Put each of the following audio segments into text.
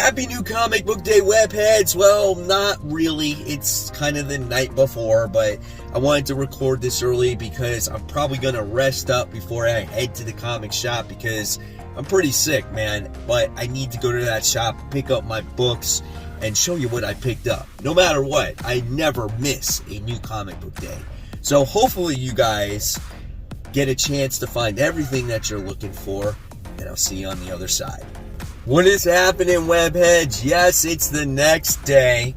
Happy New Comic Book Day, webheads! Well, not really. It's kind of the night before, but I wanted to record this early because I'm probably going to rest up before I head to the comic shop because I'm pretty sick, man. But I need to go to that shop, pick up my books, and show you what I picked up. No matter what, I never miss a New Comic Book Day. So hopefully you guys get a chance to find everything that you're looking for, and I'll see you on the other side. What is happening, webheads? Yes, it's the next day.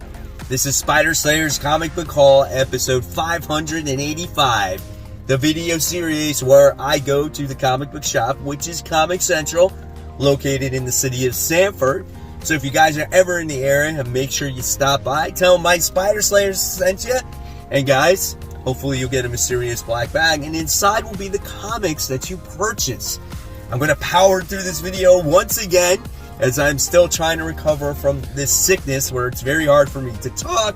This is Spider Slayer's Comic Book Haul, episode 585, the video series where I go to the comic book shop, which is Comic Central, located in the city of Sanford. So if you guys are ever in the area, make sure you stop by, tell them my Spider Slayers sent you, and guys, hopefully you'll get a mysterious black bag, and inside will be the comics that you purchase. I'm going to power through this video once again, as I'm still trying to recover from this sickness where it's very hard for me to talk.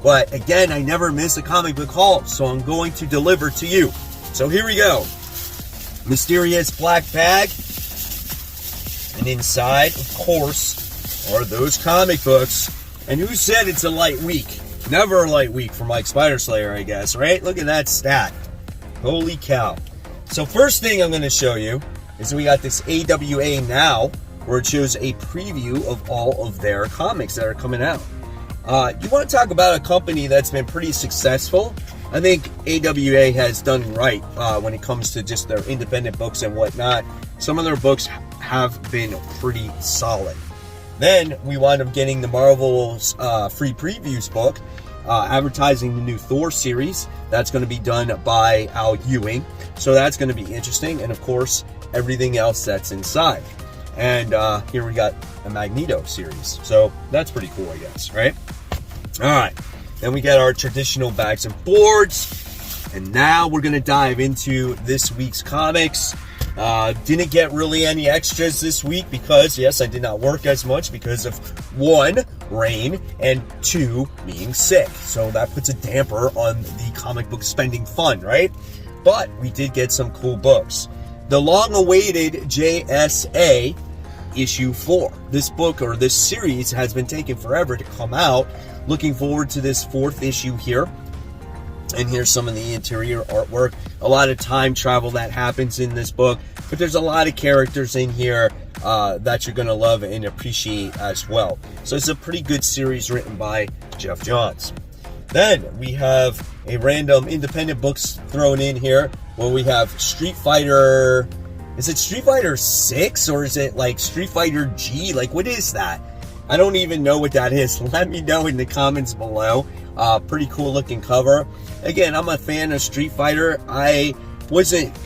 But again, I never miss a comic book haul, so I'm going to deliver to you. So here we go. Mysterious black bag. And inside, of course, are those comic books. And who said it's a light week? Never a light week for Mike Spider Slayer, I guess, right? Look at that stat. Holy cow. So first thing I'm going to show you is we got this AWA Now, where it shows a preview of all of their comics that are coming out. You want to talk about a company that's been pretty successful? I think AWA has done right when it comes to just their independent books and whatnot. Some of their books have been pretty solid. Then we wind up getting the Marvel's free previews book, advertising the new Thor series. That's going to be done by Al Ewing. So that's going to be interesting. And of course, everything else that's inside. And here we got a Magneto series. So that's pretty cool, I guess, right? All right. Then we got our traditional bags and boards. And now we're going to dive into this week's comics. Didn't get really any extras this week because, yes, I did not work as much because of 1, rain, and 2, being sick. So that puts a damper on the comic book spending fund, right? But we did get some cool books. The long-awaited JSA issue 4. This book, or this series, has been taking forever to come out. Looking forward to this 4th issue here. And here's some of the interior artwork. A lot of time travel that happens in this book. But there's a lot of characters in here that you're going to love and appreciate as well. So it's a pretty good series written by Jeff Johns. Then we have a random independent books thrown in here where we have Street Fighter. Is it Street Fighter 6 or is it like Street Fighter G? Like, what is that? I don't even know what that is. Let me know in the comments below. Pretty cool looking cover. Again, I'm a fan of Street Fighter. I wasn't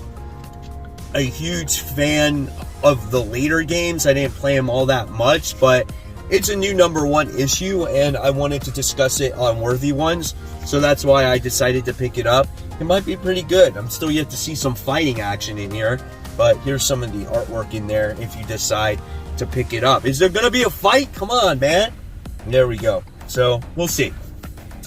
a huge fan of the later games. I didn't play them all that much, but it's a new #1 issue, and I wanted to discuss it on Worthy Ones, so that's why I decided to pick it up. It might be pretty good. I'm still yet to see some fighting action in here, but here's some of the artwork in there if you decide to pick it up. Is there going to be a fight? Come on, man. There we go. So, we'll see.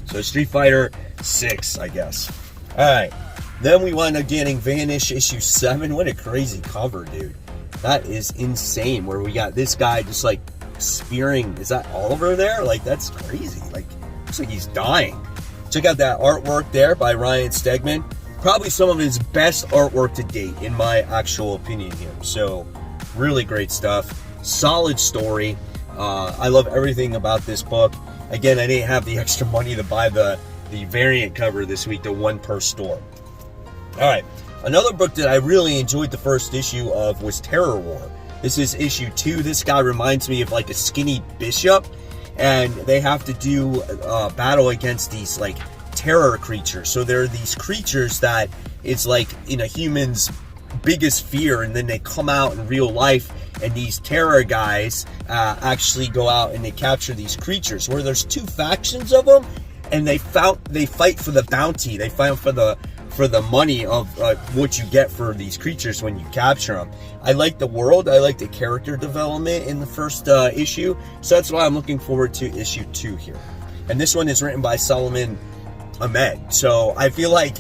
So, Street Fighter 6, I guess. Alright. Then we wind up getting Vanish issue 7. What a crazy cover, dude. That is insane, where we got this guy just like spearing, is that Oliver there? Like, that's crazy. Like, looks like he's dying. Check out that artwork there by Ryan Stegman. Probably some of his best artwork to date, in my actual opinion here. So, really great stuff. Solid story. I love everything about this book. Again, I didn't have the extra money to buy the variant cover this week, the 1 per store. Alright, another book that I really enjoyed the first issue of was Terror War. This is issue 2. This guy reminds me of like a skinny bishop, and they have to do battle against these like terror creatures. So there are these creatures that it's like in a human's biggest fear, and then they come out in real life, and these terror guys actually go out and they capture these creatures, where there's 2 factions of them, and they fight for the bounty. They fight for the money of what you get for these creatures when you capture them. I like the world. I like the character development in the first issue. So that's why I'm looking forward to issue 2 here. And this one is written by Solomon Ahmed. So I feel like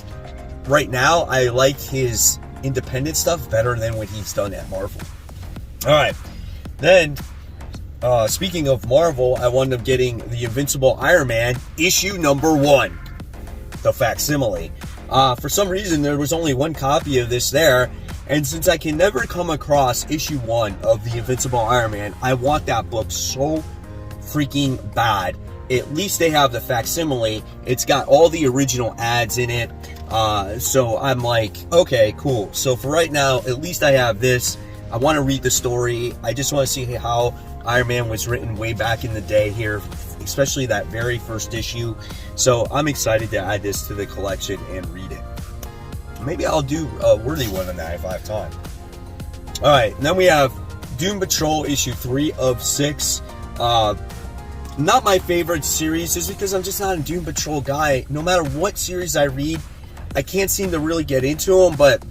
right now I like his independent stuff better than what he's done at Marvel. All right. Then Speaking of Marvel, I wound up getting the Invincible Iron Man issue number 1, the facsimile. For some reason, there was only one copy of this there, and since I can never come across issue 1 of the Invincible Iron Man, I want that book so freaking bad. At least they have the facsimile. It's got all the original ads in it, so I'm like, okay, cool. So for right now, at least I have this. I want to read the story. I just want to see how Iron Man was written way back in the day here, especially that very first issue. So I'm excited to add this to the collection and read it. Maybe I'll do a worthy one on that if I have time. All right, and then we have Doom Patrol issue 3 of 6. Not my favorite series, just because I'm just not a Doom Patrol guy. No matter what series I read, I can't seem to really get into them, but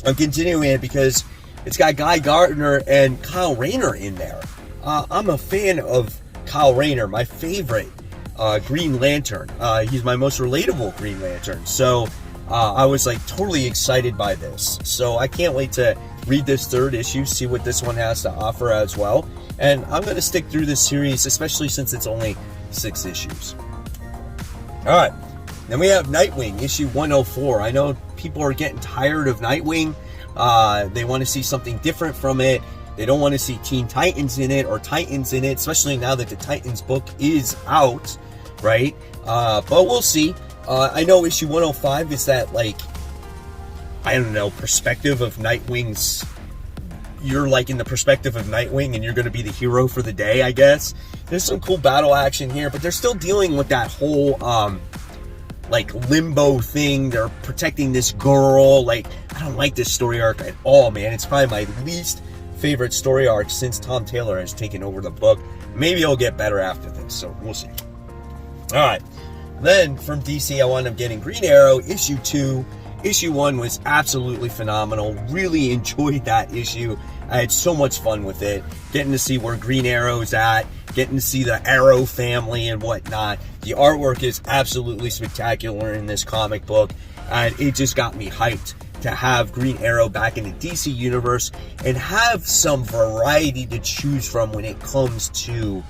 I'm continuing it because it's got Guy Gardner and Kyle Rayner in there. I'm a fan of Kyle Rayner, my favorite Green Lantern. He's my most relatable Green Lantern. So I was like totally excited by this. So I can't wait to read this 3rd issue, see what this one has to offer as well. And I'm going to stick through this series, especially since it's only 6 issues. All right. Then we have Nightwing, issue 104. I know people are getting tired of Nightwing. They want to see something different from it. They don't want to see Teen Titans in it or Titans in it, especially now that the Titans book is out, right? But we'll see. I know issue 105 is that, like, I don't know, perspective of Nightwing's... You're, like, in the perspective of Nightwing and you're going to be the hero for the day, I guess. There's some cool battle action here, but they're still dealing with that whole, like, limbo thing. They're protecting this girl. Like, I don't like this story arc at all, man. It's probably my least favorite story arc since Tom Taylor has taken over the book. Maybe it'll get better after this, so we'll see. Alright, then from DC, I wound up getting Green Arrow, issue 2. Issue 1 was absolutely phenomenal. Really enjoyed that issue. I had so much fun with it. Getting to see where Green Arrow's at, getting to see the Arrow family and whatnot. The artwork is absolutely spectacular in this comic book, and it just got me hyped to have Green Arrow back in the DC universe and have some variety to choose from when it comes to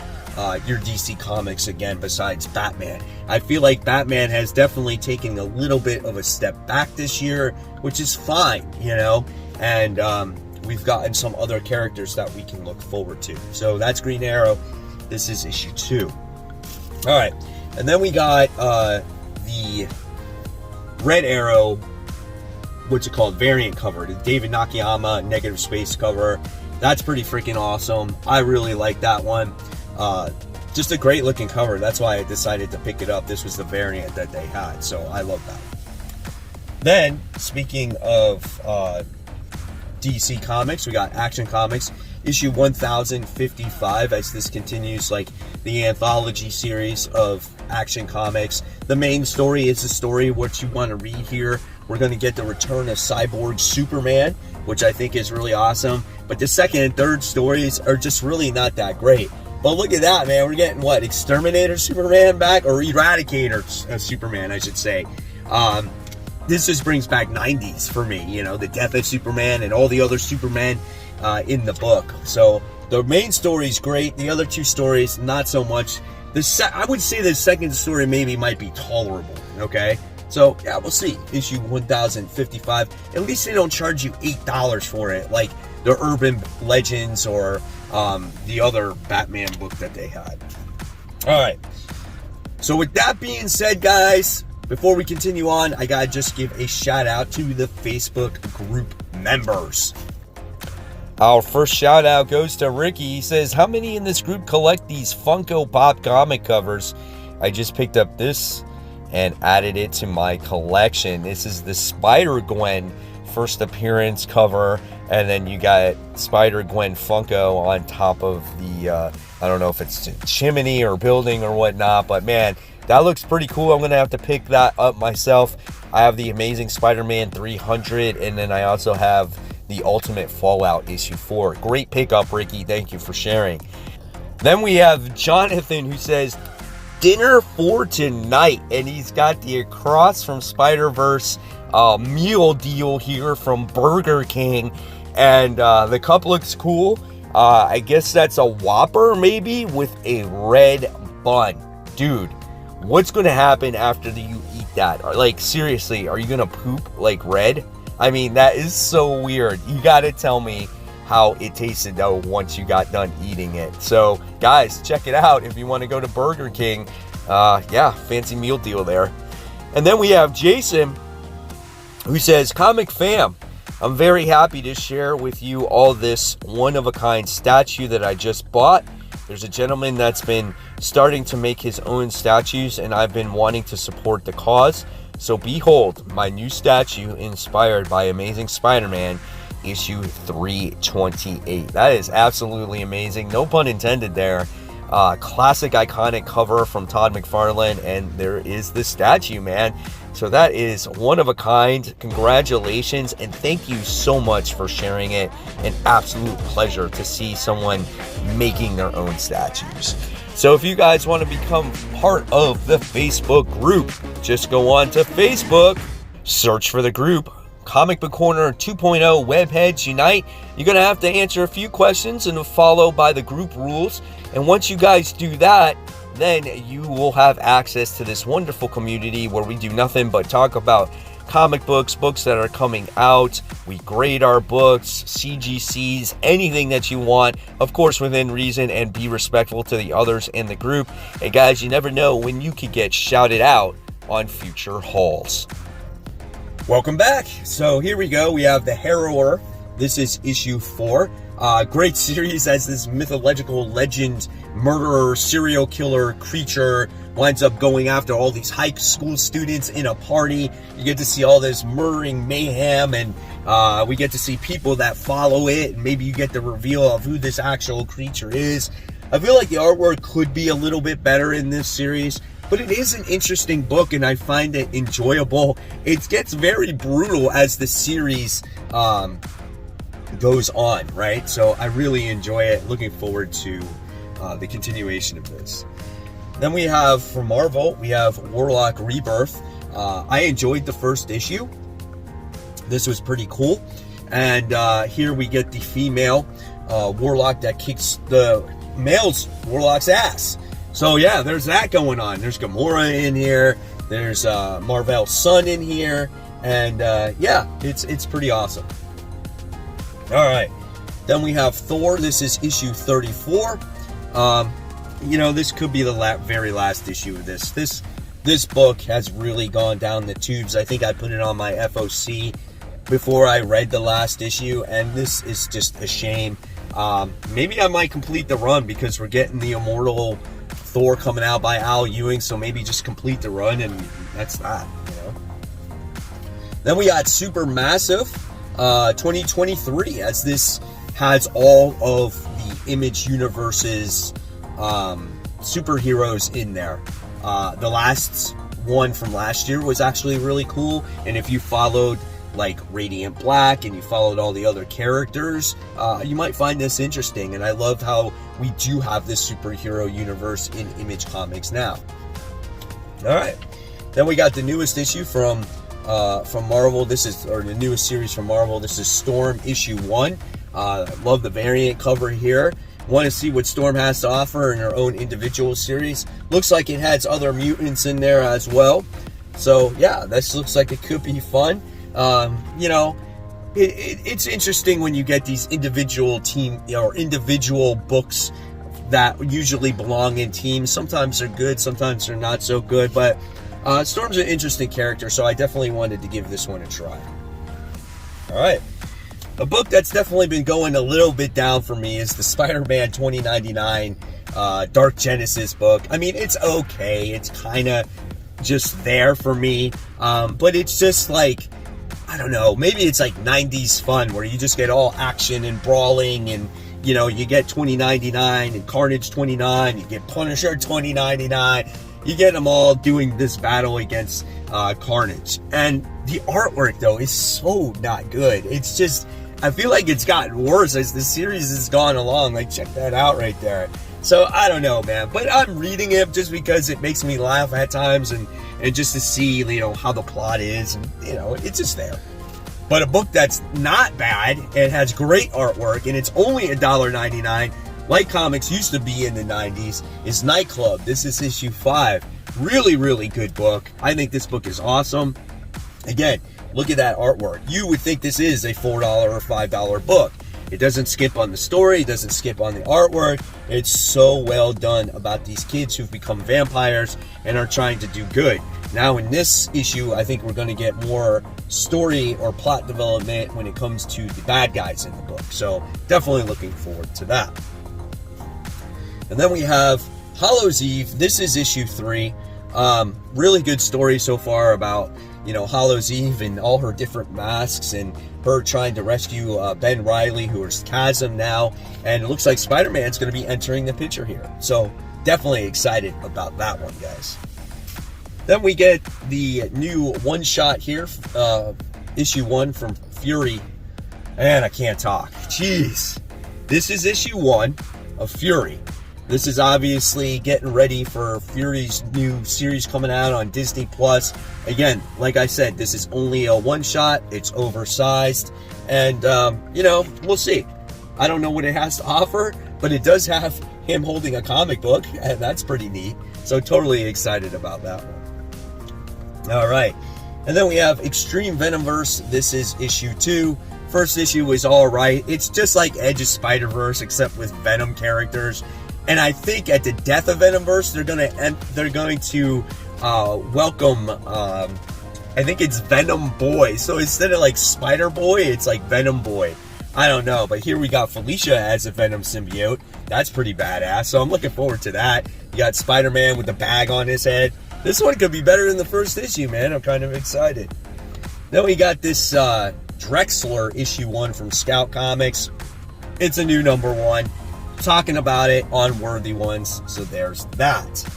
your DC comics again, besides Batman. I feel like Batman has definitely taken a little bit of a step back this year, which is fine, you know, and we've gotten some other characters that we can look forward to. So that's Green Arrow. This is issue 2. All right, and then we got the Red Arrow, what's it called, variant cover, the David Nakayama Negative Space cover. That's pretty freaking awesome. I really like that one. Just a great looking cover. That's why I decided to pick it up. This was the variant that they had, so I love that. Then, speaking of DC Comics, we got Action Comics issue 1055, as this continues like the anthology series of Action Comics. The main story is the story of what you want to read here. We're going to get the return of Cyborg Superman, which I think is really awesome. But the second and third stories are just really not that great. But look at that, man. We're getting, what, Exterminator Superman back? Or Eradicator Superman, I should say. This just brings back 90s for me. You know, the death of Superman and all the other Supermen in the book. So the main story is great. The other 2 stories, not so much. I would say the second story maybe might be tolerable, okay? So, yeah, we'll see. Issue 1055. At least they don't charge you $8 for it, like the Urban Legends or the other Batman book that they had. All right. So, with that being said, guys, before we continue on, I gotta just give a shout out to the Facebook group members. Our first shout out goes to Ricky. He says, how many in this group collect these Funko Pop comic covers? I just picked up this and added it to my collection. This is the Spider-Gwen first appearance cover, and then you got Spider-Gwen Funko on top of the, I don't know if it's a chimney or building or whatnot, but man, that looks pretty cool. I'm going to have to pick that up myself. I have the Amazing Spider-Man 300, and then I also have the Ultimate Fallout issue 4. Great pickup, Ricky. Thank you for sharing. Then we have Jonathan, who says, dinner for tonight, and he's got the Across from Spider-Verse meal deal here from Burger King, and the cup looks cool. I guess that's a Whopper, maybe, with a red bun. Dude, what's going to happen after you eat that? Like, seriously, are you going to poop like red? I mean, that is so weird. You got to tell me how it tasted, though, once you got done eating it. So, guys, check it out if you want to go to Burger King. Yeah, fancy meal deal there. And then we have Jason, who says, Comic Fam, I'm very happy to share with you all this one-of-a-kind statue that I just bought. There's a gentleman that's been starting to make his own statues, and I've been wanting to support the cause. So behold, my new statue inspired by Amazing Spider-Man, issue 328. That is absolutely amazing. No pun intended there. Classic iconic cover from Todd McFarlane, and there is the statue, man. So that is one of a kind. Congratulations, and thank you so much for sharing it. An absolute pleasure to see someone making their own statues. So if you guys want to become part of the Facebook group, just go on to Facebook, search for the group, Comic Book Corner 2.0 Webheads Unite. You're going to have to answer a few questions and follow by the group rules. And once you guys do that, then you will have access to this wonderful community where we do nothing but talk about comic books, books that are coming out. We grade our books, CGCs, anything that you want, of course within reason, and be respectful to the others in the group. And guys, you never know when you could get shouted out on future hauls. Welcome back. So here we go. We have the Harrower. This is issue 4. Great series as this mythological legend, murderer, serial killer creature winds up going after all these high school students in a party. You get to see all this murdering mayhem, and we get to see people that follow it, and maybe you get the reveal of who this actual creature is. I feel like the artwork could be a little bit better in this series, but it is an interesting book, and I find it enjoyable. It gets very brutal as the series goes on, right? So I really enjoy it. Looking forward to the continuation of this. Then we have, from Marvel, we have Warlock Rebirth. I enjoyed the first issue. This was pretty cool. And here we get the female Warlock that kicks the male's Warlock's ass. So yeah, there's that going on. There's Gamora in here. There's Marvel's son in here. And yeah, it's pretty awesome. All right. Then we have Thor. This is issue 34. You know, this could be the very last issue of this. This book has really gone down the tubes. I think I put it on my FOC before I read the last issue, and this is just a shame. Maybe I might complete the run because we're getting the Immortal Thor coming out by Al Ewing, so maybe just complete the run, and that's that, you know. Then we got Supermassive 2023, as this has all of the Image Universe's superheroes in there. The last one from last year was actually really cool, and if you followed like Radiant Black and you followed all the other characters, you might find this interesting. And I love how we do have this superhero universe in Image Comics now. All right, then we got the newest issue from Marvel. This is, or the newest series from Marvel. This is Storm issue 1. Love the variant cover here. Want to see what Storm has to offer in her own individual series. Looks like it has other mutants in there as well. So yeah, this looks like it could be fun. You know, it's interesting when you get these individual team or individual books that usually belong in teams. Sometimes they're good, sometimes they're not so good, but Storm's an interesting character, so I definitely wanted to give this one a try. All right. A book that's definitely been going a little bit down for me is the Spider-Man 2099 Dark Genesis book. I mean, it's okay. It's kind of just there for me, but it's just like, I don't know, maybe it's like 90s fun where you just get all action and brawling, and you know, you get 2099 and Carnage 29, you get Punisher 2099, you get them all doing this battle against Carnage. And the artwork though is so not good. It's just, I feel like it's gotten worse as the series has gone along. Like, check that out right there. So I don't know, man, but I'm reading it just because it makes me laugh at times, and just to see, you know, how the plot is, and you know, it's just there. But a book that's not bad, it has great artwork, and it's only $1.99, like comics used to be in the 90s, is Nightclub. This is issue 5. Really, really good book. I think this book is awesome. Again, look at that artwork. You would think this is a $4 or $5 book. It doesn't skip on the story. It doesn't skip on the artwork. It's so well done about these kids who've become vampires and are trying to do good. Now in this issue, I think we're going to get more story or plot development when it comes to the bad guys in the book. So definitely looking forward to that. And then we have Hallows Eve. This is issue 3. Really good story so far about, Hallows Eve and all her different masks and her trying to rescue Ben Reilly, who is Chasm now. And it looks like Spider-Man's going to be entering the picture here. So definitely excited about that one, guys. Then we get the new one-shot here, issue 1 from Fury. And I can't talk. Jeez. This is issue 1 of Fury. This is obviously getting ready for Fury's new series coming out on Disney+. Again, like I said, this is only a one-shot. It's oversized. And, we'll see. I don't know what it has to offer, but it does have him holding a comic book, and that's pretty neat. So totally excited about that one. All right. And then we have Extreme Venomverse. This is issue 2. First issue was all right. It's just like Edge of Spider-Verse, except with Venom characters. And I think at the death of Venomverse, they're going to welcome. I think it's Venom Boy. So instead of like Spider Boy, it's like Venom Boy. I don't know, but here we got Felicia as a Venom symbiote. That's pretty badass. So I'm looking forward to that. You got Spider-Man with the bag on his head. This one could be better than the first issue, man. I'm kind of excited. Then we got this Drexler issue 1 from Scout Comics. It's a new number 1. Talking about it on Worthy Ones, so there's that.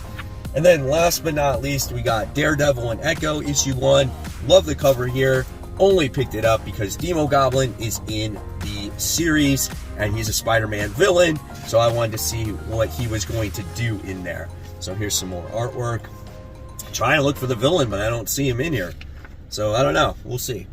And then last but not least, we got Daredevil and Echo issue 1. Love the cover here. Only picked it up because Demo Goblin is in the series and he's a Spider-Man villain, so I wanted to see what he was going to do in there. So here's some more artwork. Trying to look for the villain, but I don't see him in here, so I don't know. We'll see.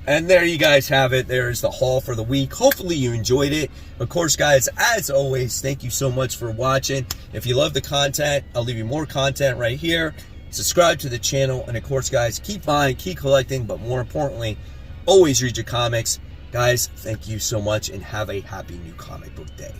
And there you guys have it. There's the haul for the week. Hopefully you enjoyed it. Of course, guys, as always, thank you so much for watching. If you love the content, I'll leave you more content right here. Subscribe to the channel. And of course, guys, keep buying, keep collecting, but more importantly, always read your comics. Guys, thank you so much and have a happy new comic book day.